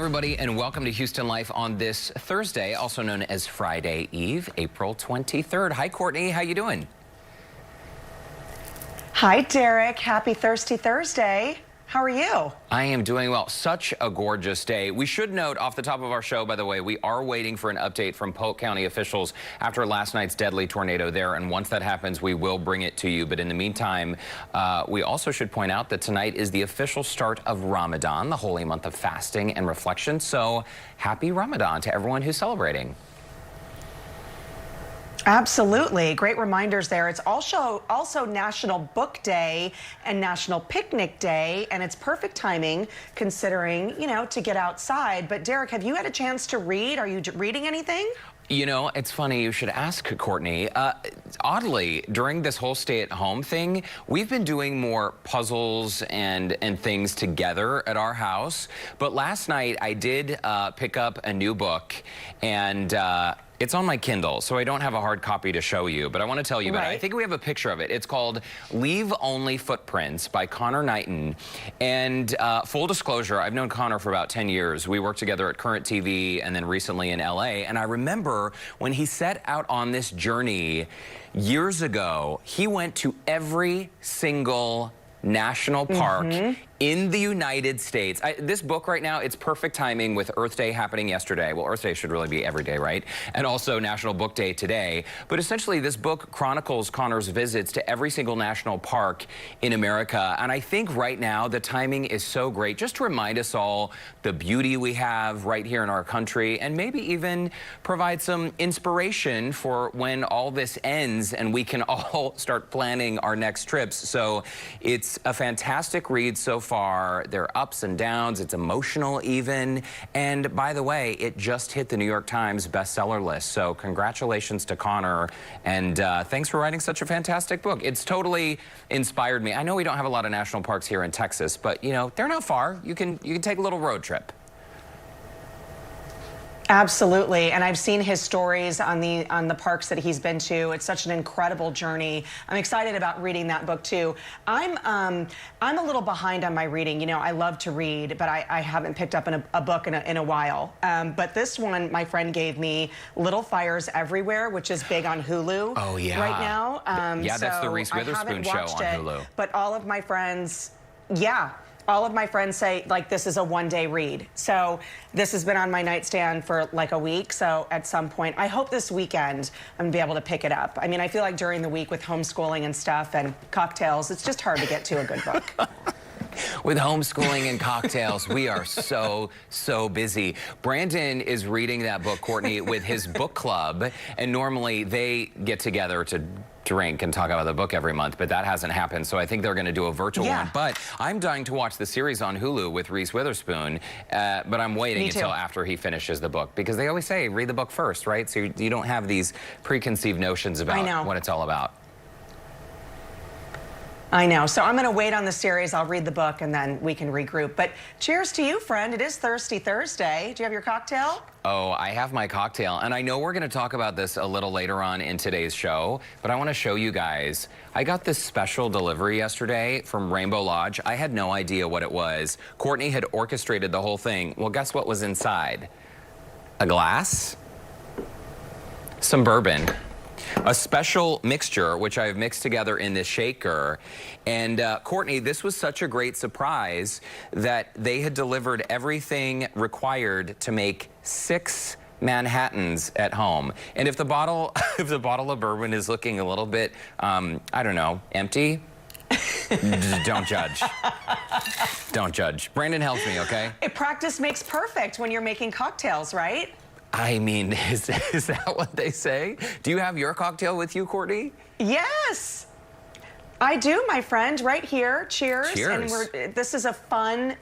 everybody, and welcome to Houston Life on this Thursday, also known as Friday Eve, April 23rd. Hi, Courtney. How you doing? Hi, Derek. Happy Thirsty Thursday. How are you? I am doing well. Such a gorgeous day. We should note off the top of our show, by the way, we are waiting for an update from Polk County officials after last night's deadly tornado there. And once that happens, we will bring it to you. But in the meantime, we also should point out that tonight is the official start of Ramadan, the holy month of fasting and reflection. So happy Ramadan to everyone who's celebrating. Absolutely. Great reminders there. It's also National Book Day and National Picnic Day, and it's perfect timing considering, you know, to get outside. But Derek, have you had a chance to read? Are you reading anything? You know, it's funny you should ask, Courtney. Oddly, during this whole stay-at-home thing, we've been doing more puzzles and things together at our house. But last night, I did pick up a new book, and it's on my Kindle, so I don't have a hard copy to show you, but I want to tell you about it. I think we have a picture of it. It's called Leave Only Footprints by Connor Knighton. And full disclosure, I've known Connor for about 10 years. We worked together at Current TV and then recently in LA. And I remember when he set out on this journey years ago, he went to every single national park in the United States. This book right now, it's perfect timing with Earth Day happening yesterday. Well, Earth Day should really be every day, right? And also National Book Day today. But essentially, this book chronicles Connor's visits to every single national park in America. And I think right now, the timing is so great just to remind us all the beauty we have right here in our country and maybe even provide some inspiration for when all this ends and we can all start planning our next trips. So it's a fantastic read so far. There are ups and downs. It's emotional even. And by the way, it just hit the New York Times bestseller list. So congratulations to Connor. And thanks for writing such a fantastic book. It's totally inspired me. I know we don't have a lot of national parks here in Texas, but you know, they're not far. You can take a little road trip. Absolutely, and I've seen his stories on the parks that he's been to. It's such an incredible journey. I'm excited about reading that book too. I'm a little behind on my reading. You know, I love to read, but I haven't picked up a book in a while. But this one, my friend gave me, Little Fires Everywhere, which is big on Hulu. Oh yeah, right now. Yeah, that's the Reese Witherspoon show on Hulu. But all of my friends, all of my friends say, like, this is a one-day read. So this has been on my nightstand for like a week. So at some point, I hope this weekend I'm gonna be able to pick it up. I mean, I feel like during the week with homeschooling and stuff and cocktails, it's just hard to get to a good book. With homeschooling and cocktails, we are so busy. Brandon is reading that book, Courtney, with his book club. And normally they get together to drink and talk about the book every month, but that hasn't happened. So I think they're going to do a virtual one. But I'm dying to watch the series on Hulu with Reese Witherspoon. But I'm waiting until after he finishes the book, because they always say, read the book first, right? So you don't have these preconceived notions about what it's all about. I know. So I'm going to wait on the series. I'll read the book and then we can regroup. But cheers to you, friend. It is Thirsty Thursday. Do you have your cocktail? Oh, I have my cocktail. And I know we're going to talk about this a little later on in today's show, but I want to show you guys. I got this special delivery yesterday from Rainbow Lodge. I had no idea what it was. Courtney had orchestrated the whole thing. Well, guess what was inside? A glass, some bourbon, a special mixture, which I've mixed together in this shaker. And Courtney, this was such a great surprise that they had delivered everything required to make 6 Manhattans at home. And if the bottle, of bourbon is looking a little bit, I don't know, empty, don't judge. Don't judge. Brandon helps me, okay? Practice makes perfect when you're making cocktails, right? I mean, is that what they say? Do you have your cocktail with you, Courtney? Yes, I do, my friend, right here. Cheers. Cheers. And this is a fun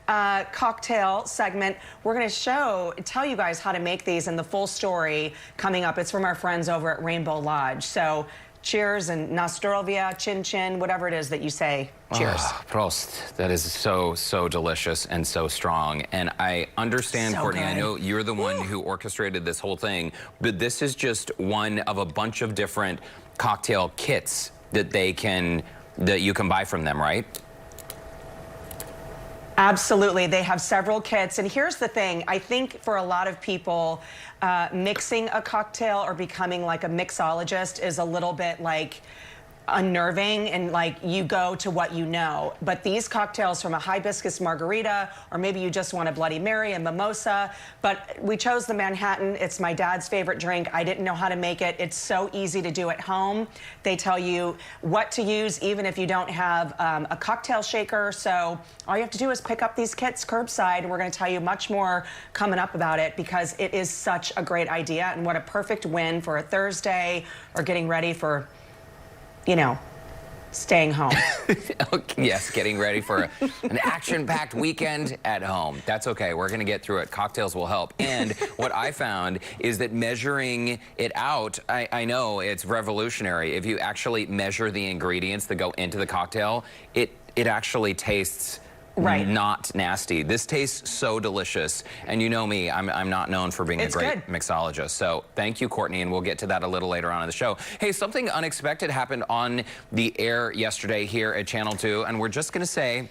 cocktail segment. We're going to tell you guys how to make these and the full story coming up. It's from our friends over at Rainbow Lodge. So cheers and nostrovia, chin chin, whatever it is that you say. Cheers. Oh, Prost. That is so delicious and so strong. And I understand, Courtney, I know you're the one who orchestrated this whole thing, but this is just one of a bunch of different cocktail kits that you can buy from them, right? Absolutely. They have several kits. And here's the thing. I think for a lot of people, mixing a cocktail or becoming like a mixologist is a little bit like unnerving, and like you go to what you know. But these cocktails, from a hibiscus margarita, or maybe you just want a Bloody Mary and mimosa, but we chose the Manhattan. It's my dad's favorite drink. I didn't know how to make it. It's so easy to do at home. They tell you what to use even if you don't have a cocktail shaker. So all you have to do is pick up these kits curbside, and we're going to tell you much more coming up about it, because it is such a great idea, and what a perfect win for a Thursday or getting ready for, you know, staying home. Okay, yes, getting ready for an action-packed weekend at home. That's okay. We're going to get through it. Cocktails will help. And what I found is that measuring it out, I know it's revolutionary. If you actually measure the ingredients that go into the cocktail, it actually tastes not nasty. This tastes so delicious. And you know me, I'm not known for being a great mixologist. So thank you, Courtney, and we'll get to that a little later on in the show. Hey, something unexpected happened on the air yesterday here at Channel 2, and we're just going to say,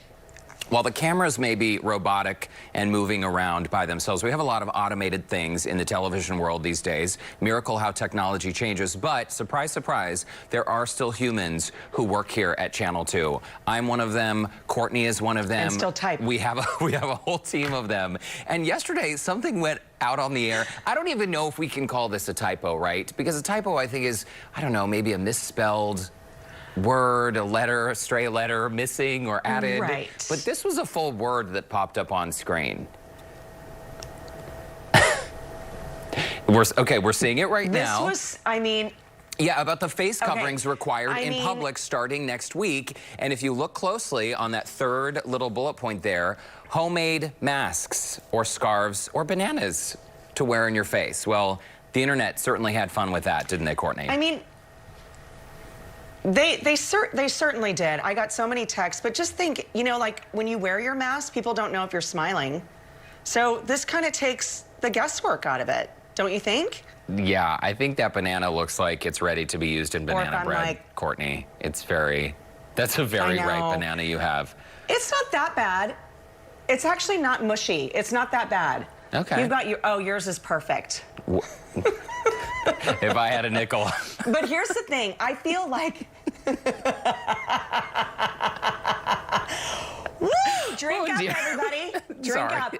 while the cameras may be robotic and moving around by themselves, we have a lot of automated things in the television world these days. Miracle how technology changes, but surprise, surprise, there are still humans who work here at Channel 2. I'm one of them. Courtney is one of them. And still type. We have a whole team of them. And yesterday, something went out on the air. I don't even know if we can call this a typo, right? Because a typo, I think, is, I don't know, maybe a misspelled word, a letter, a stray letter missing or added. Right. But this was a full word that popped up on screen. We're seeing it right now. This was, I mean... Yeah, about the face coverings required in public starting next week. And if you look closely on that third little bullet point there, homemade masks or scarves or bananas to wear in your face. Well, the internet certainly had fun with that, didn't they, Courtney? I mean, They certainly did. I got so many texts, but just think, you know, like when you wear your mask, people don't know if you're smiling. So this kind of takes the guesswork out of it, don't you think? Yeah, I think that banana looks like it's ready to be used in banana bread, Courtney. That's a very ripe banana you have. It's not that bad. It's actually not mushy. It's not that bad. Okay. You've got yours is perfect. If I had a nickel. But here's the thing. I feel like... Woo! Drink up, everybody. Drink up.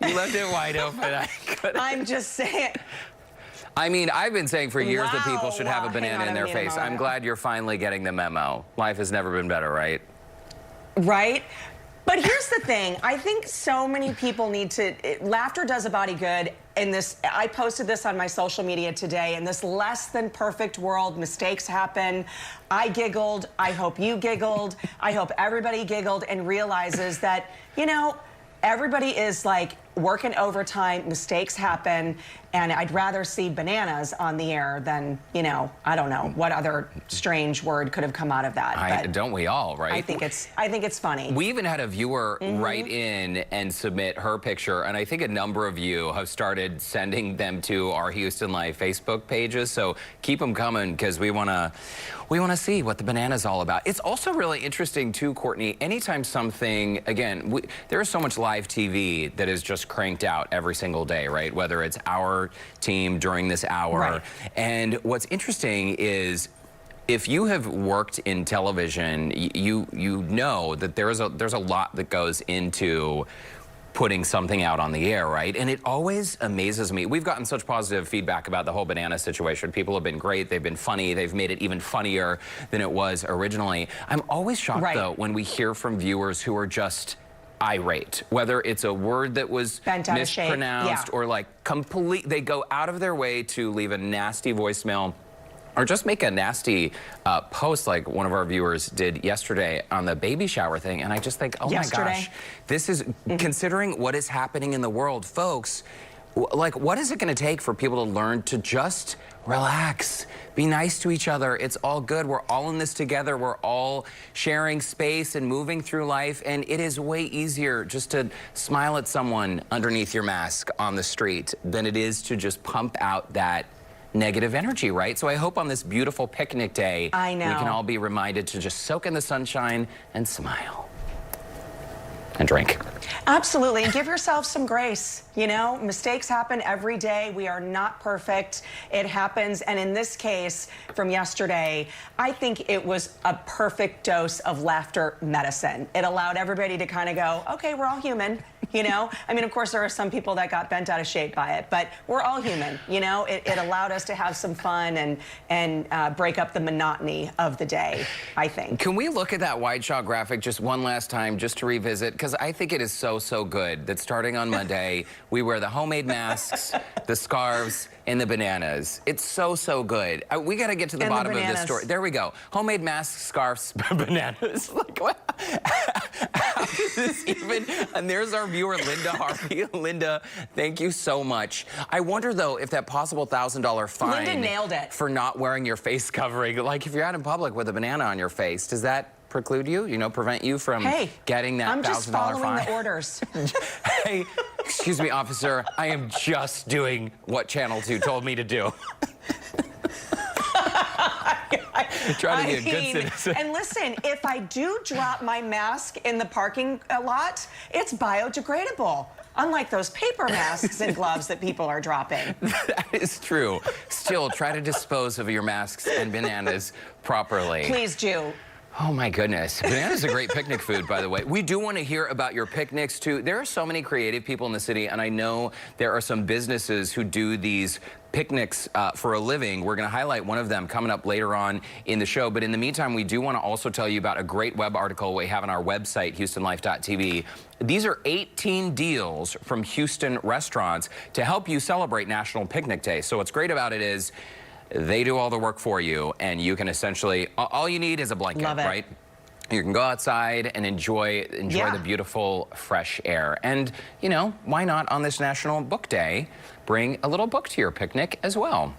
You left it wide open. I'm just saying. I mean, I've been saying for years that people should have a banana in their face. I'm glad you're finally getting the memo. Life has never been better, right? Right? But here's the thing. I think so many people need to... Laughter does a body good. And this, I posted this on my social media today. In this less than perfect world, mistakes happen. I giggled. I hope you giggled. I hope everybody giggled and realizes that, you know, everybody is like working overtime, mistakes happen, and I'd rather see bananas on the air than, you know, I don't know what other strange word could have come out of that. Don't we all, right? I think it's funny. We even had a viewer write in and submit her picture, and I think a number of you have started sending them to our Houston Live Facebook pages. So keep them coming, because we want to see what the banana's all about. It's also really interesting too, Courtney. Anytime something, again, there is so much live TV that is just cranked out every single day, right? Whether it's our team during this hour. Right. And what's interesting is, if you have worked in television, you know that there's a lot that goes into putting something out on the air, right? And it always amazes me. We've gotten such positive feedback about the whole banana situation. People have been great. They've been funny. They've made it even funnier than it was originally. I'm always shocked, though, when we hear from viewers who are just irate, whether it's a word that was mispronounced or like they go out of their way to leave a nasty voicemail or just make a nasty post like one of our viewers did yesterday on the baby shower thing. And I just think, oh my gosh, this is, considering what is happening in the world, folks, like, what is it going to take for people to learn to just relax, be nice to each other? It's all good. We're all in this together. We're all sharing space and moving through life. And it is way easier just to smile at someone underneath your mask on the street than it is to just pump out that negative energy, right? So I hope on this beautiful picnic day, we can all be reminded to just soak in the sunshine and smile. and drink. Absolutely, and give yourself some grace. You know, mistakes happen every day. We are not perfect. It happens, and in this case from yesterday, I think it was a perfect dose of laughter medicine. It allowed everybody to kind of go, okay, we're all human, you know? I mean, of course, there are some people that got bent out of shape by it, but we're all human, you know? It allowed us to have some fun and break up the monotony of the day, I think. Can we look at that wide shot graphic just one last time, just to revisit? Because I think it is so good that starting on Monday, we wear the homemade masks, the scarves, and the bananas. It's so good. We got to get to the bottom of this story. There we go. Homemade masks, scarves, bananas. Like, what? How does this even? And there's our viewer, Linda Harvey. Linda, thank you so much. I wonder, though, if that possible $1,000 fine Linda nailed it. For not wearing your face covering, like if you're out in public with a banana on your face, does that preclude you, prevent you from getting that $1,000 fine? I'm just following the orders. Hey, excuse me, officer. I am just doing what Channel 2 told me to do. Try to be a good citizen. And listen, if I do drop my mask in the parking lot, it's biodegradable. Unlike those paper masks and gloves that people are dropping. That is true. Still, try to dispose of your masks and bananas properly. Please do. Oh my goodness. Banana's a great picnic food, by the way. We do want to hear about your picnics too. There are so many creative people in the city, and I know there are some businesses who do these picnics for a living. We're going to highlight one of them coming up later on in the show. But in the meantime, we do want to also tell you about a great web article we have on our website, HoustonLife.tv. These are 18 deals from Houston restaurants to help you celebrate National Picnic Day. So what's great about it is they do all the work for you, and you can essentially, all you need is a blanket, right? You can go outside and enjoy the beautiful fresh air. And, why not on this National Book Day, bring a little book to your picnic as well?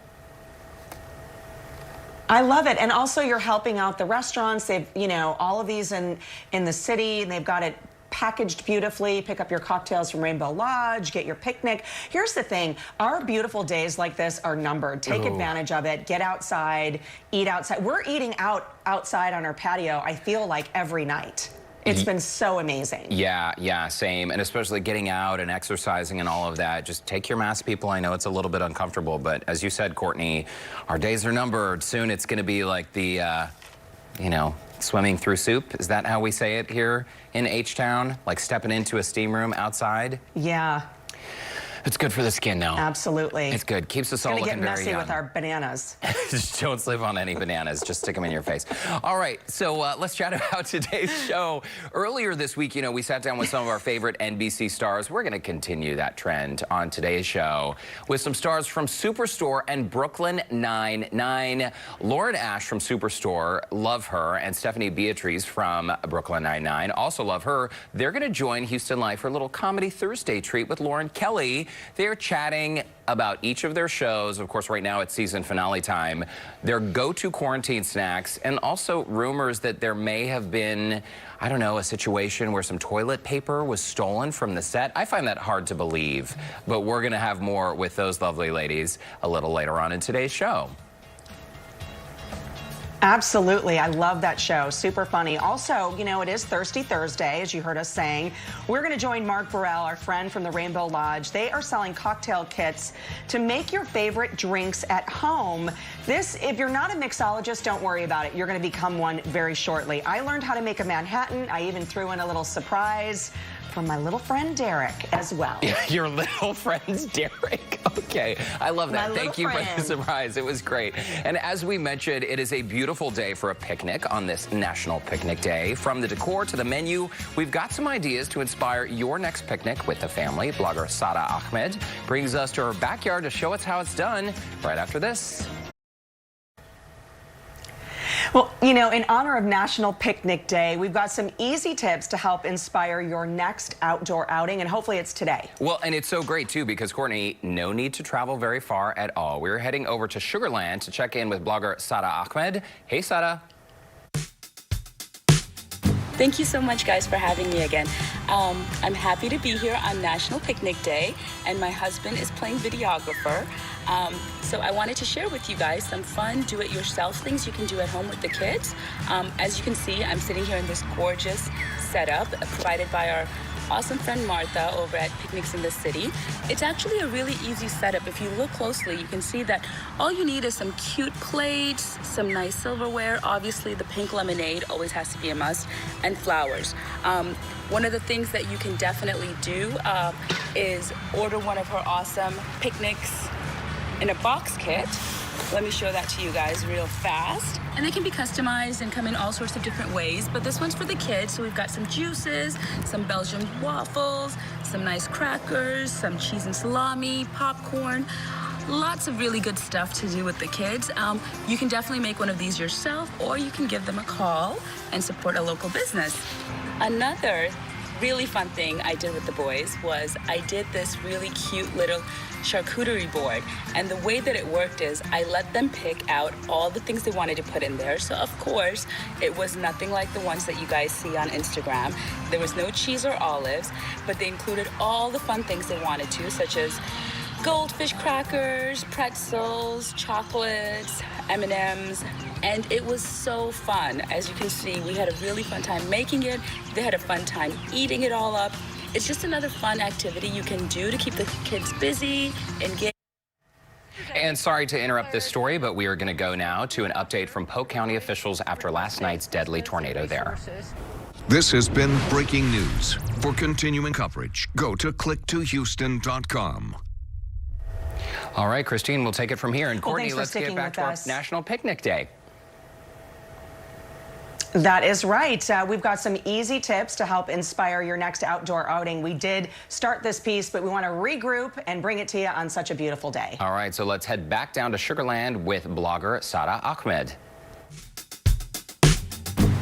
I love it. And also you're helping out the restaurants. They've, all of these in the city, and they've got it packaged beautifully. Pick up your cocktails from Rainbow Lodge, get your picnic. Here's the thing, our beautiful days like this are numbered. Take advantage of it, get outside, eat outside. We're eating outside on our patio, I feel like every night. It's been so amazing. Yeah, same. And especially getting out and exercising and all of that. Just take your mask, people. I know it's a little bit uncomfortable, but as you said, Courtney, our days are numbered. Soon it's going to be like the, swimming through soup. Is that how we say it here in H-Town? Like stepping into a steam room outside? Yeah. It's good for the skin now. Absolutely. It's good. Keeps us all looking very young. It's going to get messy with our bananas. Just don't slip on any bananas. Just stick them in your face. All right, so let's chat about today's show. Earlier this week, we sat down with some of our favorite NBC stars. We're going to continue that trend on today's show with some stars from Superstore and Brooklyn Nine-Nine. Lauren Ash from Superstore, love her, and Stephanie Beatriz from Brooklyn Nine-Nine, also love her. They're going to join Houston Life for a little Comedy Thursday treat with Lauren Kelly. They're chatting about each of their shows. Of course, right now it's season finale time. Their go-to quarantine snacks, and also rumors that there may have been, I don't know, a situation where some toilet paper was stolen from the set. I find that hard to believe, but we're going to have more with those lovely ladies a little later on in today's show. Absolutely. I love that show. Super funny. Also, it is Thirsty Thursday, as you heard us saying. We're going to join Mark Burrell, our friend from the Rainbow Lodge. They are selling cocktail kits to make your favorite drinks at home. This, if you're not a mixologist, don't worry about it. You're going to become one very shortly. I learned how to make a Manhattan. I even threw in a little surprise from my little friend Derek as well. Your little friend's Derek. Okay, I love that. Thank you for the surprise. It was great. And as we mentioned, it is a beautiful day for a picnic on this National Picnic Day. From the decor to the menu, we've got some ideas to inspire your next picnic with the family. Blogger Sada Ahmed brings us to her backyard to show us how it's done right after this. Well, in honor of National Picnic Day, we've got some easy tips to help inspire your next outdoor outing, and hopefully it's today. Well, and it's so great, too, because, Courtney, no need to travel very far at all. We're heading over to Sugarland to check in with blogger Sada Ahmed. Hey, Sada. Thank you so much, guys, for having me again. I'm happy to be here on National Picnic Day, and my husband is playing videographer. So I wanted to share with you guys some fun do-it-yourself things you can do at home with the kids. As you can see, I'm sitting here in this gorgeous setup provided by our awesome friend Martha over at Picnics in the City. It's actually a really easy setup. If you look closely, you can see that all you need is some cute plates, some nice silverware. Obviously, the pink lemonade always has to be a must, and flowers. One of the things that you can definitely do is order one of her awesome picnics in a box kit. Let me show that to you guys real fast. And they can be customized and come in all sorts of different ways, but this one's for the kids. So we've got some juices, some Belgian waffles, some nice crackers, some cheese and salami, popcorn. Lots of really good stuff to do with the kids. You can definitely make one of these yourself, or you can give them a call and support a local business. Another really fun thing I did with the boys was I did this really cute little charcuterie board, and the way that it worked is I let them pick out all the things they wanted to put in there. So of course it was nothing like the ones that you guys see on Instagram. There was no cheese or olives, but they included all the fun things they wanted to, such as goldfish crackers, pretzels, chocolates, M&Ms, and it was so fun. As you can see, we had a really fun time making it. They had a fun time eating it all up. It's just another fun activity you can do to keep the kids busy, engaged. And sorry to interrupt this story, but we are going to go now to an update from Polk County officials after last night's deadly tornado there. This has been breaking news. For continuing coverage, go to click2houston.com. All right, Christine, we'll take it from here. And Courtney, thanks for let's get sticking back with to our us. National Picnic Day. That is right. We've got some easy tips to help inspire your next outdoor outing. We did start this piece, but we want to regroup and bring it to you on such a beautiful day. All right, so let's head back down to Sugarland with blogger Sada Ahmed.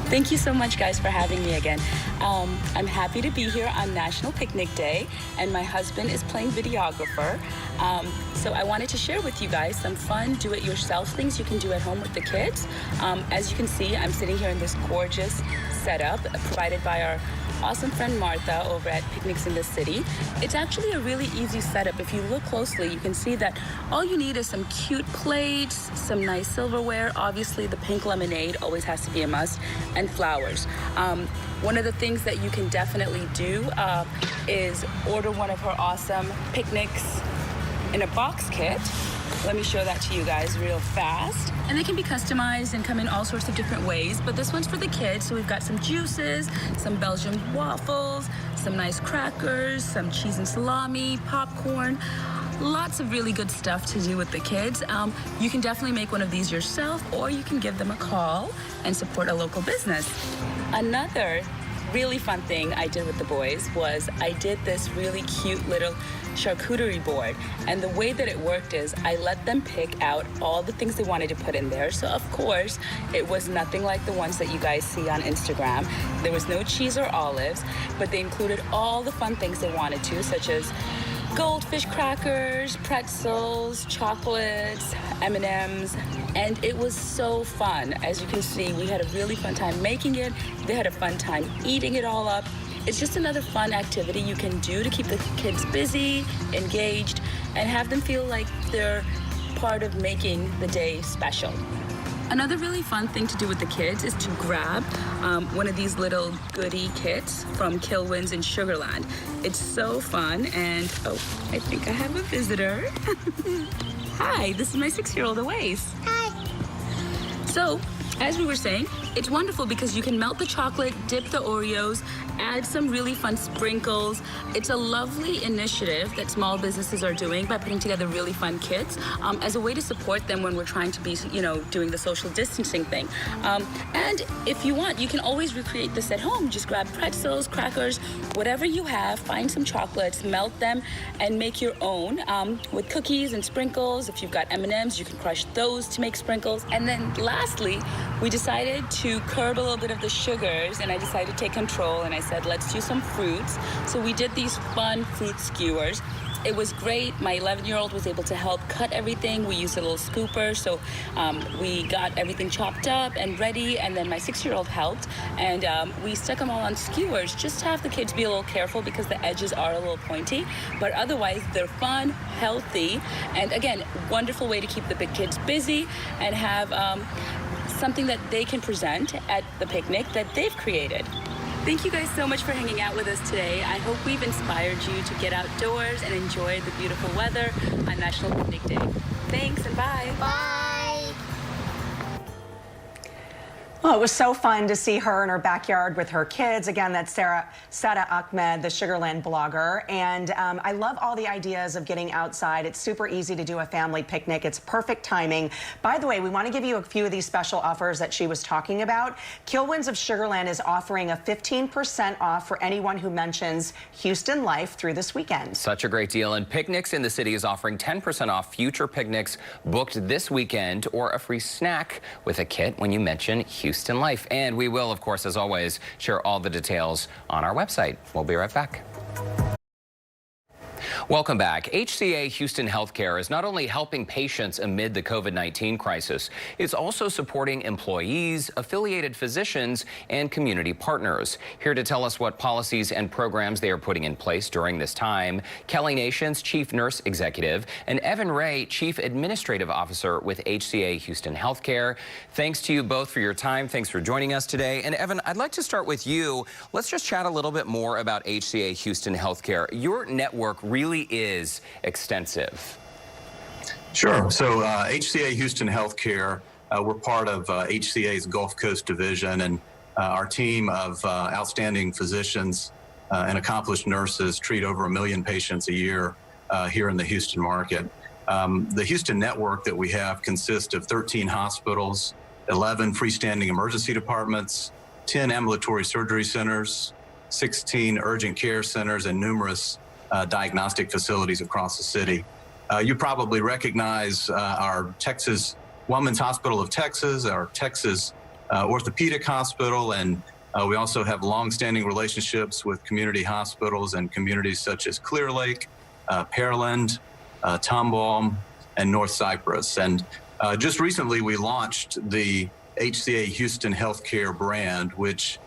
Thank you so much, guys, for having me again. I'm happy to be here on National Picnic Day, and my husband is playing videographer. So I wanted to share with you guys some fun do-it-yourself things you can do at home with the kids. As you can see, I'm sitting here in this gorgeous setup provided by our awesome friend Martha over at Picnics in the City. It's actually a really easy setup. If you look closely, you can see that all you need is some cute plates, some nice silverware. Obviously, the pink lemonade always has to be a must, and flowers. One of the things that you can definitely do is order one of her awesome picnics in a box kit. Let me show that to you guys real fast. And they can be customized and come in all sorts of different ways, but this one's for the kids. So we've got some juices, some Belgian waffles, some nice crackers, some cheese and salami, popcorn. Lots of really good stuff to do with the kids. You can definitely make one of these yourself, or you can give them a call and support a local business. Another really fun thing I did with the boys was I did this really cute little charcuterie board, and the way that it worked is I let them pick out all the things they wanted to put in there. So of course it was nothing like the ones that you guys see on Instagram. There was no cheese or olives, but they included all the fun things they wanted to, such as goldfish crackers, pretzels, chocolates, M&Ms, and it was so fun. As you can see, we had a really fun time making it. They had a fun time eating it all up. It's just another fun activity you can do to keep the kids busy, engaged, and have them feel like they're part of making the day special. Another really fun thing to do with the kids is to grab one of these little goodie kits from Kilwins in Sugarland. It's so fun, and oh, I think I have a visitor. Hi, this is my 6-year-old Awais. Hi. So, as we were saying, it's wonderful because you can melt the chocolate, dip the Oreos, add some really fun sprinkles. It's a lovely initiative that small businesses are doing by putting together really fun kits as a way to support them when we're trying to be, doing the social distancing thing. And if you want, you can always recreate this at home. Just grab pretzels, crackers, whatever you have, find some chocolates, melt them, and make your own with cookies and sprinkles. If you've got M&Ms, you can crush those to make sprinkles. And then lastly, we decided to curb a little bit of the sugars, and I decided to take control, and I said, let's do some fruits. So we did these fun fruit skewers. it was great. My 11-year-old was able to help cut everything. We used a little scooper, so we got everything chopped up and ready, and then my 6-year-old helped, and we stuck them all on skewers just to have the kids be a little careful because the edges are a little pointy, but otherwise they're fun, healthy, and again, wonderful way to keep the big kids busy and have something that they can present at the picnic that they've created. Thank you guys so much for hanging out with us today. I hope we've inspired you to get outdoors and enjoy the beautiful weather on National Picnic Day. Thanks and bye. Bye. Well, it was so fun to see her in her backyard with her kids. Again, that's Sada Ahmed, the Sugarland blogger. And I love all the ideas of getting outside. It's super easy to do a family picnic. It's perfect timing. By the way, we want to give you a few of these special offers that she was talking about. Kilwins of Sugarland is offering a 15% off for anyone who mentions Houston Life through this weekend. Such a great deal. And Picnics in the City is offering 10% off future picnics booked this weekend, or a free snack with a kit when you mention Houston Life. And we will, of course, as always, share all the details on our website. We'll be right back. Welcome back. HCA Houston Healthcare is not only helping patients amid the COVID-19 crisis, it's also supporting employees, affiliated physicians, and community partners. Here to tell us what policies and programs they are putting in place during this time, Kelly Nations, Chief Nurse Executive, and Evan Ray, Chief Administrative Officer with HCA Houston Healthcare. Thanks to you both for your time. Thanks for joining us today. And Evan, I'd like to start with you. Let's just chat a little bit more about HCA Houston Healthcare. Your network really is extensive. Sure. So HCA Houston Healthcare, we're part of HCA's Gulf Coast Division, and our team of outstanding physicians and accomplished nurses treat over 1 million patients a year here in the Houston market. The Houston network that we have consists of 13 hospitals, 11 freestanding emergency departments, 10 ambulatory surgery centers, 16 urgent care centers, and numerous diagnostic facilities across the city. You probably recognize our Texas Women's Hospital of Texas, our Texas Orthopedic Hospital, and we also have longstanding relationships with community hospitals and communities such as Clear Lake, Pearland, Tomball, and North Cypress. And just recently we launched the HCA Houston Healthcare brand, which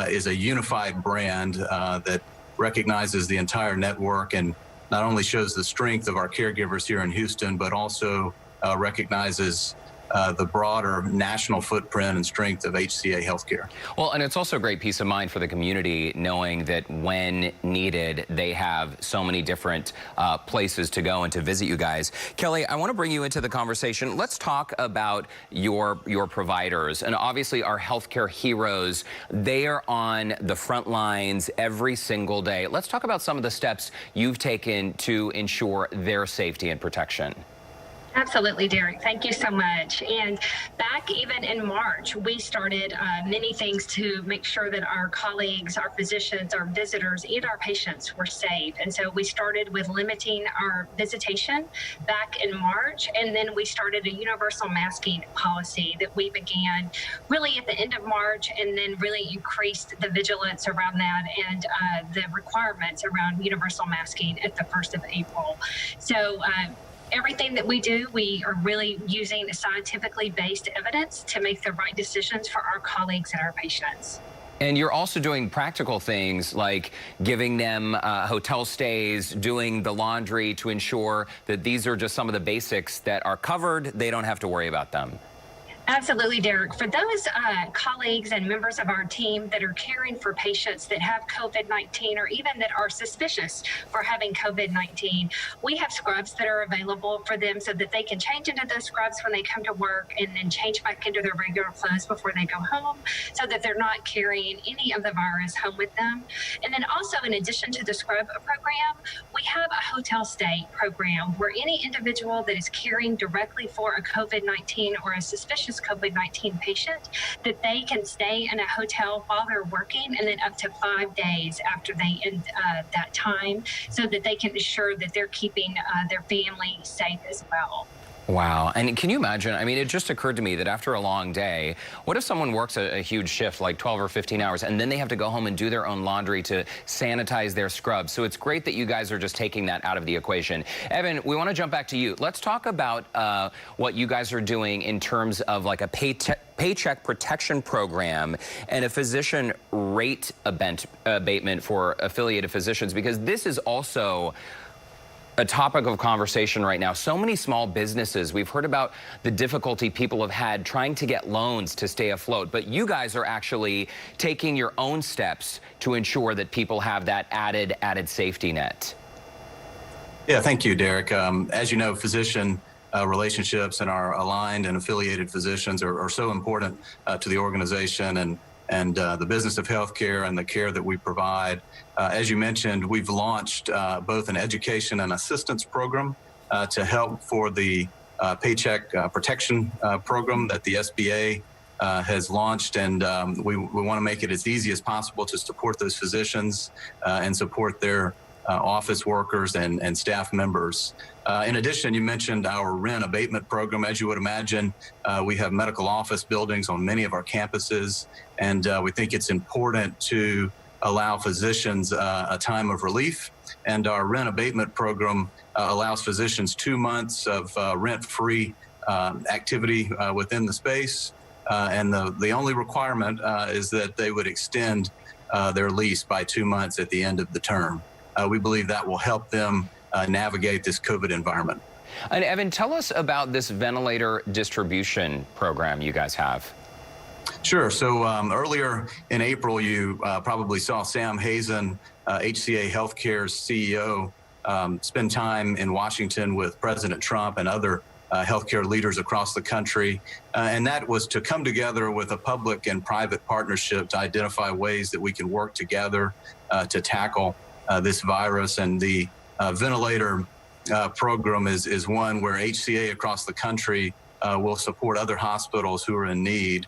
is a unified brand that recognizes the entire network and not only shows the strength of our caregivers here in Houston, but also recognizes the broader national footprint and strength of HCA Healthcare. Well, and it's also great peace of mind for the community knowing that when needed, they have so many different places to go and to visit you guys. Kelly, I want to bring you into the conversation. Let's talk about your providers, and obviously our healthcare heroes. They are on the front lines every single day. Let's talk about some of the steps you've taken to ensure their safety and protection. Absolutely, Derek. Thank you so much. And back even in March, we started many things to make sure that our colleagues, our physicians, our visitors, and our patients were safe. And so we started with limiting our visitation back in March, and then we started a universal masking policy that we began really at the end of March, and then really increased the vigilance around that and the requirements around universal masking at the 1st of April. So everything that we do, we are really using scientifically based evidence to make the right decisions for our colleagues and our patients. And you're also doing practical things like giving them hotel stays, doing the laundry to ensure that these are just some of the basics that are covered. They don't have to worry about them. Absolutely, Derek. For those colleagues and members of our team that are caring for patients that have COVID-19 or even that are suspicious for having COVID-19, we have scrubs that are available for them so that they can change into those scrubs when they come to work and then change back into their regular clothes before they go home so that they're not carrying any of the virus home with them. And then also, in addition to the scrub program, we have a hotel stay program where any individual that is caring directly for a COVID-19 or a suspicious COVID-19 patient, that they can stay in a hotel while they're working, and then up to 5 days after they end that time, so that they can ensure that they're keeping their family safe as well. Wow. And can you imagine? I mean, it just occurred to me that after a long day, what if someone works a huge shift, like 12 or 15 hours, and then they have to go home and do their own laundry to sanitize their scrubs? So it's great that you guys are just taking that out of the equation. Evan, we want to jump back to you. Let's talk about what you guys are doing in terms of like a paycheck protection program and a physician rate abatement for affiliated physicians, because this is also a topic of conversation right now. So many small businesses, we've heard about the difficulty people have had trying to get loans to stay afloat, but you guys are actually taking your own steps to ensure that people have that added safety net. Yeah, thank you, Derek. As you know, physician relationships and our aligned and affiliated physicians are so important to the organization and the business of healthcare and the care that we provide. As you mentioned, we've launched both an education and assistance program to help for the paycheck protection program that the SBA has launched, and we want to make it as easy as possible to support those physicians and support their office workers and staff members. In addition, you mentioned our rent abatement program. As you would imagine, we have medical office buildings on many of our campuses, and we think it's important to allow physicians a time of relief. And our rent abatement program allows physicians 2 months of rent-free activity within the space. And the only requirement is that they would extend their lease by 2 months at the end of the term. We believe that will help them navigate this COVID environment. And Evan, tell us about this ventilator distribution program you guys have. Sure. So earlier in April, you probably saw Sam Hazen, HCA Healthcare's CEO, spend time in Washington with President Trump and other healthcare leaders across the country. And that was to come together with a public and private partnership to identify ways that we can work together to tackle this virus. And the ventilator program is one where HCA across the country will support other hospitals who are in need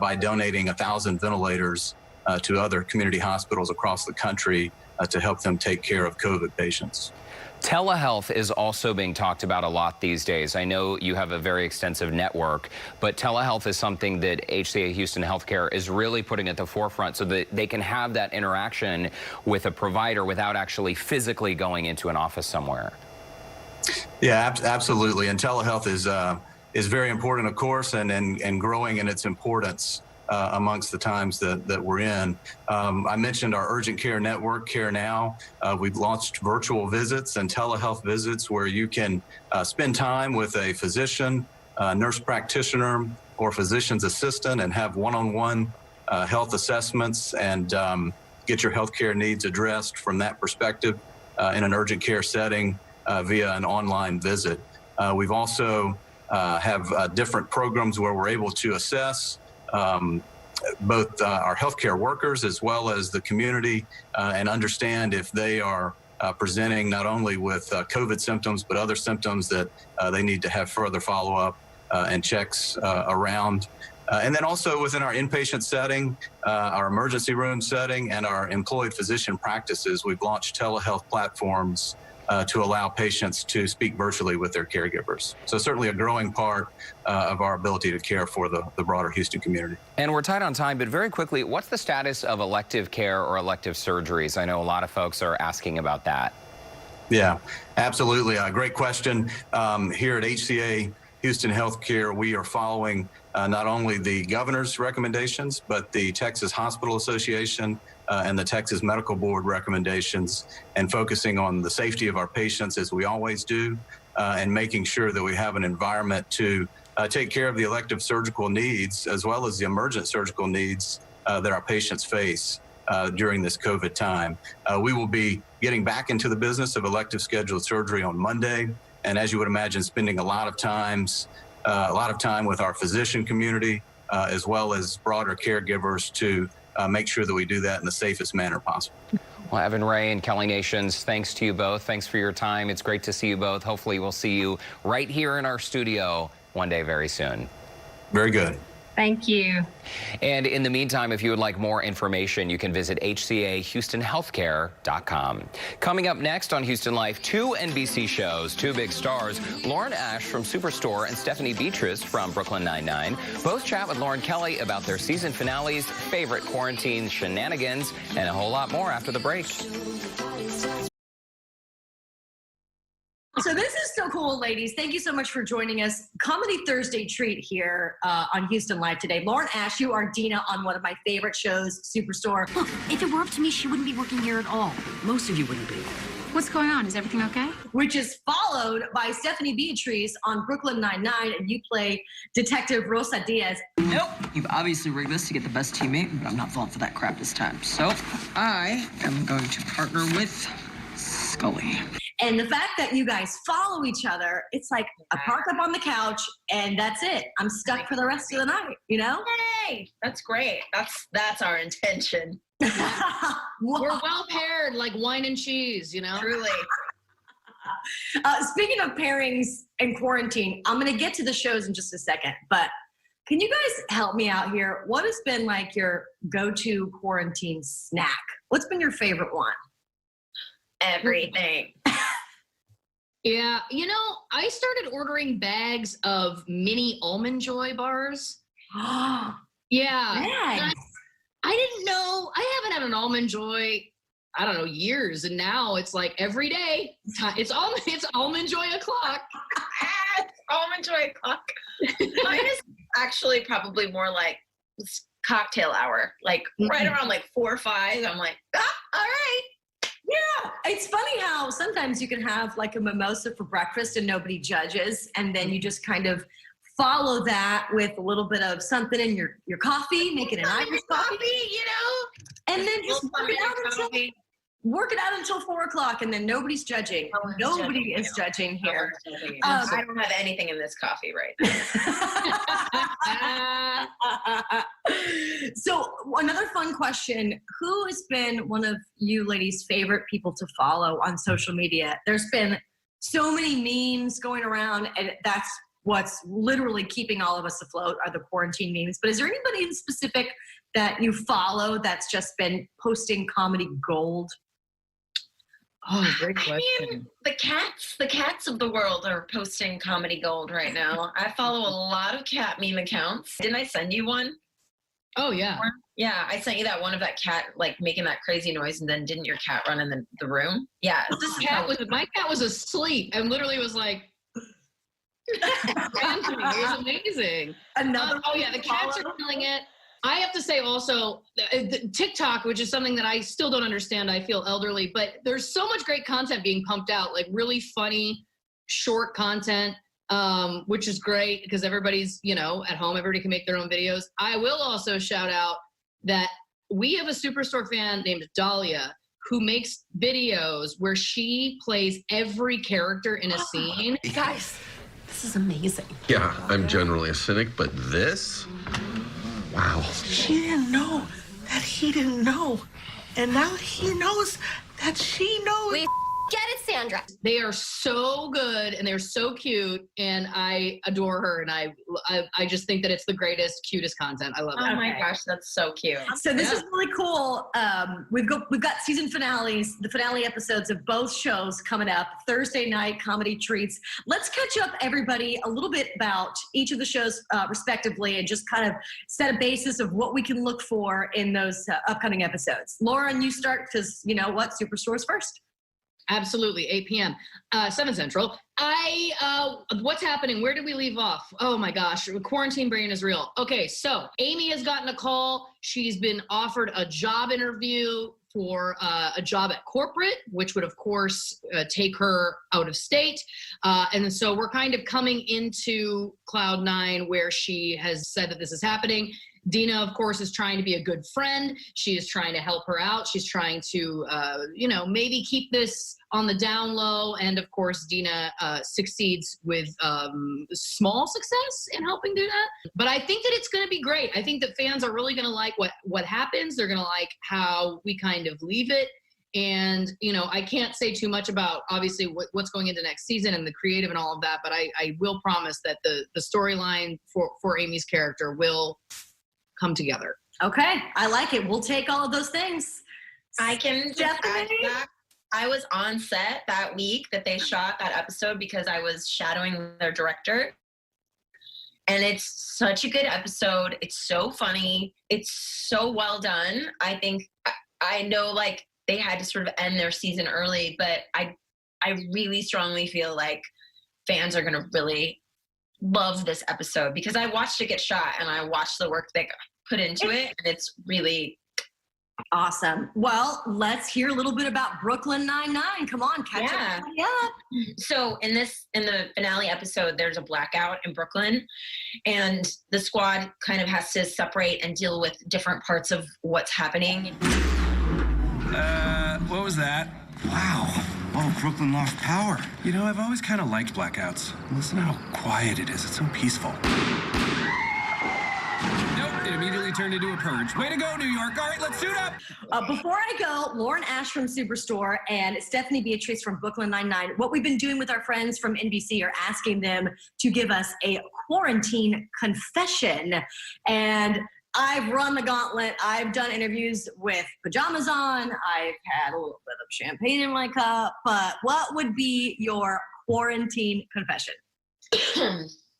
by donating 1,000 ventilators to other community hospitals across the country to help them take care of COVID patients. Telehealth is also being talked about a lot these days. I know you have a very extensive network, but telehealth is something that HCA Houston Healthcare is really putting at the forefront so that they can have that interaction with a provider without actually physically going into an office somewhere. Yeah, absolutely. And telehealth is very important, of course, and growing in its importance amongst the times that we're in. I mentioned our urgent care network, Care Now. We've launched virtual visits and telehealth visits where you can spend time with a physician, nurse practitioner, or physician's assistant and have one-on-one health assessments and get your healthcare needs addressed from that perspective in an urgent care setting via an online visit. We've also have different programs where we're able to assess both our healthcare workers as well as the community and understand if they are presenting not only with COVID symptoms, but other symptoms that they need to have further follow-up and checks around. And then also within our inpatient setting, our emergency room setting, and our employed physician practices, we've launched telehealth platforms to allow patients to speak virtually with their caregivers. So certainly a growing part of our ability to care for the broader Houston community. And we're tight on time, but very quickly, what's the status of elective care or elective surgeries? I know a lot of folks are asking about that. Yeah, absolutely. Great question. Here at HCA Houston Healthcare, we are following not only the governor's recommendations, but the Texas Hospital Association and the Texas Medical Board recommendations, and focusing on the safety of our patients as we always do, and making sure that we have an environment to take care of the elective surgical needs as well as the emergent surgical needs that our patients face during this COVID time. We will be getting back into the business of elective scheduled surgery on Monday, and as you would imagine, spending a lot of time with our physician community as well as broader caregivers to make sure that we do that in the safest manner possible. Well, Evan Ray and Kelly Nations, thanks to you both. Thanks for your time. It's great to see you both. Hopefully we'll see you right here in our studio one day very soon. Very good. Thank you. And in the meantime, if you would like more information, you can visit hcahoustonhealthcare.com. Coming up next on Houston Life, two NBC shows, two big stars, Lauren Ash from Superstore and Stephanie Beatrice from Brooklyn Nine-Nine. Both chat with Lauren Kelly about their season finales, favorite quarantine shenanigans, and a whole lot more after the break. So this is so cool, ladies. Thank you so much for joining us. Comedy Thursday treat here on Houston Live today. Lauren Ash, you are Dina on one of my favorite shows, Superstore. If it were up to me, she wouldn't be working here at all. Most of you wouldn't be. What's going on? Is everything okay? Which is followed by Stephanie Beatrice on Brooklyn Nine-Nine, and you play Detective Rosa Diaz. Nope. You've obviously rigged this to get the best teammate, but I'm not falling for that crap this time. So I am going to partner with Scully. And the fact that you guys follow each other, it's like I park up on the couch and that's it. I'm stuck for the rest of the night, you know? Hey, that's great. That's our intention. We're well paired, like wine and cheese, you know? Truly. Speaking of pairings and quarantine, I'm going to get to the shows in just a second, but can you guys help me out here? What has been like your go-to quarantine snack? What's been your favorite one? Everything. Yeah, you know, I started ordering bags of mini Almond Joy bars. Yeah. Bags. I didn't know. I haven't had an Almond Joy, I don't know, years. And now it's like every day. It's Almond Joy o'clock. Almond Joy o'clock. Mine is actually probably more like cocktail hour. Like right around like 4 or 5. I'm like, all right. Yeah, it's funny how sometimes you can have like a mimosa for breakfast and nobody judges, and then you just kind of follow that with a little bit of something in your coffee, make it an Irish coffee, you know, and then just work it out until 4 o'clock, and then nobody's judging. Nobody is judging here. I don't have anything in this coffee right now. So another fun question: who has been one of you ladies' favorite people to follow on social media? There's been so many memes going around, and that's what's literally keeping all of us afloat are the quarantine memes. But is there anybody in specific that you follow that's just been posting comedy gold? Oh, great question. I mean, the cats of the world are posting comedy gold right now. I follow a lot of cat meme accounts. Didn't I send you one? Oh, yeah. Yeah, I sent you that one of that cat like making that crazy noise, and then didn't your cat run in the room? Yeah. My cat was asleep and literally was like, it was amazing. Oh yeah, the cats are killing it. I have to say also, TikTok, which is something that I still don't understand. I feel elderly, but there's so much great content being pumped out, like really funny, short content, which is great because everybody's, you know, at home. Everybody can make their own videos. I will also shout out that we have a Superstore fan named Dahlia who makes videos where she plays every character in a scene. Guys, this is amazing. Yeah, I'm generally a cynic, but this? Wow. She didn't know that he didn't know. And now he knows that she knows. We get it, Sandra. They are so good and they're so cute, and I adore her, and I just think that it's the greatest, cutest content. I love it. Oh my gosh, that's so cute. So this is really cool. We've got season finales, the finale episodes of both shows coming up. Thursday night comedy treats. Let's catch up, everybody, a little bit about each of the shows respectively, and just kind of set a basis of what we can look for in those upcoming episodes. Lauren, you start because you know what? Superstore's first. Absolutely, 8 p.m., 7 Central. What's happening? Where did we leave off? Oh my gosh, quarantine brain is real. Okay, so Amy has gotten a call. She's been offered a job interview for a job at corporate, which would of course take her out of state. And so we're kind of coming into Cloud 9 where she has said that this is happening. Dina, of course, is trying to be a good friend. She is trying to help her out. She's trying to, maybe keep this on the down low. And of course, Dina succeeds with small success in helping do that. But I think that it's going to be great. I think that fans are really going to like what happens. They're going to like how we kind of leave it. And, you know, I can't say too much about obviously what's going into next season and the creative and all of that, but I will promise that the storyline for Amy's character will come together. Okay, I like it. We'll take all of those things. I can just add to that. I was on set that week that they shot that episode because I was shadowing their director. And it's such a good episode. It's so funny. It's so well done. I think, I know like they had to sort of end their season early, but I really strongly feel like fans are going to really love this episode because I watched it get shot and I watched the work they put into it. And it's really awesome. Well, let's hear a little bit about Brooklyn Nine-Nine. Come on, catch up. So in the finale episode, there's a blackout in Brooklyn, and the squad kind of has to separate and deal with different parts of what's happening. What was that? Wow. Oh, Brooklyn lost power. You know, I've always kind of liked blackouts. Listen how quiet it is. It's so peaceful. Nope, it immediately turned into a purge. Way to go, New York. All right, let's suit up. Before I go, Lauren Ash from Superstore and Stephanie Beatrice from Brooklyn Nine-Nine, what we've been doing with our friends from NBC are asking them to give us a quarantine confession. And I've run the gauntlet. I've done interviews with pajamas on. I've had a little bit of champagne in my cup. But what would be your quarantine confession?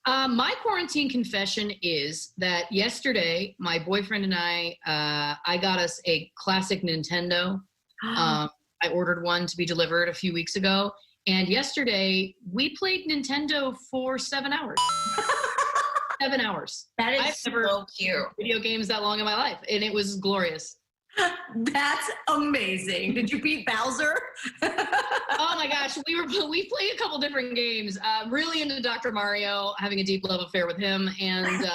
My quarantine confession is that yesterday, my boyfriend and I got us a classic Nintendo. I ordered one to be delivered a few weeks ago. And yesterday, we played Nintendo for 7 hours. 7 hours. That is I've never so cute. Video games that long in my life, and it was glorious. That's amazing. Did you beat Bowser? Oh my gosh, we played a couple different games. Really into Dr. Mario, having a deep love affair with him, and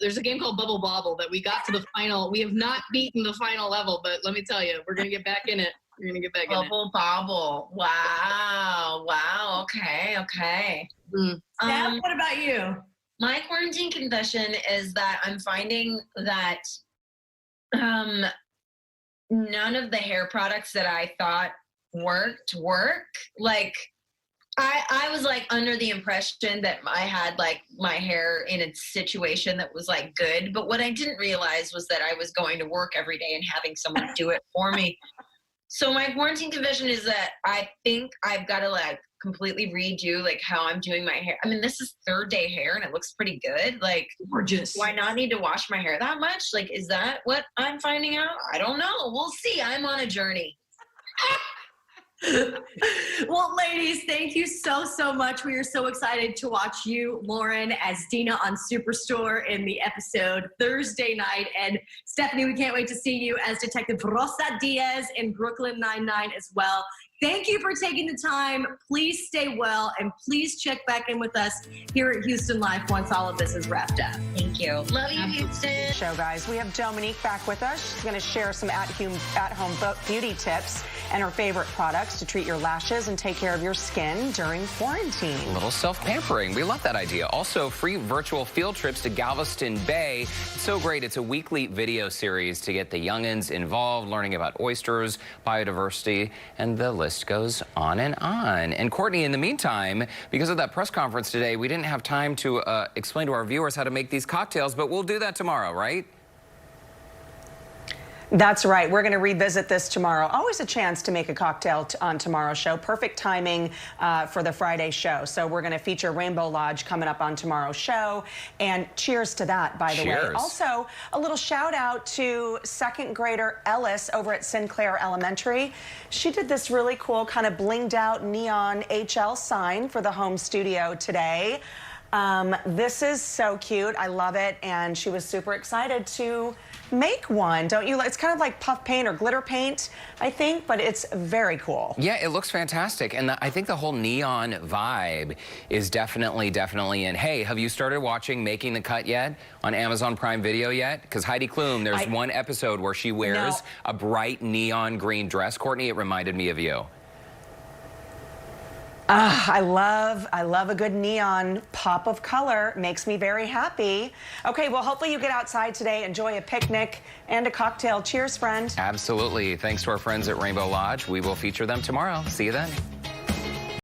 there's a game called Bubble Bobble that we got to the final. We have not beaten the final level, but let me tell you, we're gonna get back in it. We're gonna get back in it. Bubble Bobble. Wow. Okay. Steph, what about you? My quarantine confession is that I'm finding that none of the hair products that I thought work. Like, I was like under the impression that I had like my hair in a situation that was like good. But what I didn't realize was that I was going to work every day and having someone do it for me. So my quarantine confession is that I think I've got to like completely redo like how I'm doing my hair. I mean, this is third day hair and it looks pretty good. Like, gorgeous. Do I not need to wash my hair that much? Like, is that what I'm finding out? I don't know. We'll see. I'm on a journey. Well, ladies, thank you so much. We are so excited to watch you, Lauren, as Dina on Superstore in the episode Thursday night. And Stephanie, we can't wait to see you as Detective Rosa Diaz in Brooklyn Nine-Nine as well. Thank you for taking the time. Please stay well, and please check back in with us here at Houston Life once all of this is wrapped up. Thank you. Love you, Houston. Show, guys. We have Dominique back with us. She's going to share some at-home beauty tips and her favorite products to treat your lashes and take care of your skin during quarantine. A little self-pampering. We love that idea. Also, free virtual field trips to Galveston Bay. It's so great. It's a weekly video series to get the youngins involved, learning about oysters, biodiversity, and the list goes on and on. And Courtney, in the meantime, because of that press conference today, we didn't have time to explain to our viewers how to make these cocktails, but we'll do that tomorrow, right? That's right. We're going to revisit this tomorrow. Always a chance to make a cocktail on tomorrow's show. Perfect timing for the Friday show. So we're going to feature Rainbow Lodge coming up on tomorrow's show. And cheers to that, by the way. Also, a little shout out to second grader Ellis over at Sinclair Elementary. She did this really cool kind of blinged out neon HL sign for the home studio today. This is so cute. I love it. And she was super excited to make one, don't you? It's kind of like puff paint or glitter paint, I think, but it's very cool. Yeah, it looks fantastic. And I think the whole neon vibe is definitely in. Hey, have you started watching Making the Cut yet on Amazon Prime Video yet? Because Heidi Klum, there's one episode where she wears a bright neon green dress. Courtney, it reminded me of you. I love a good neon pop of color. Makes me very happy. Okay, well, hopefully you get outside today, enjoy a picnic and a cocktail. Cheers, friend. Absolutely. Thanks to our friends at Rainbow Lodge. We will feature them tomorrow. See you then.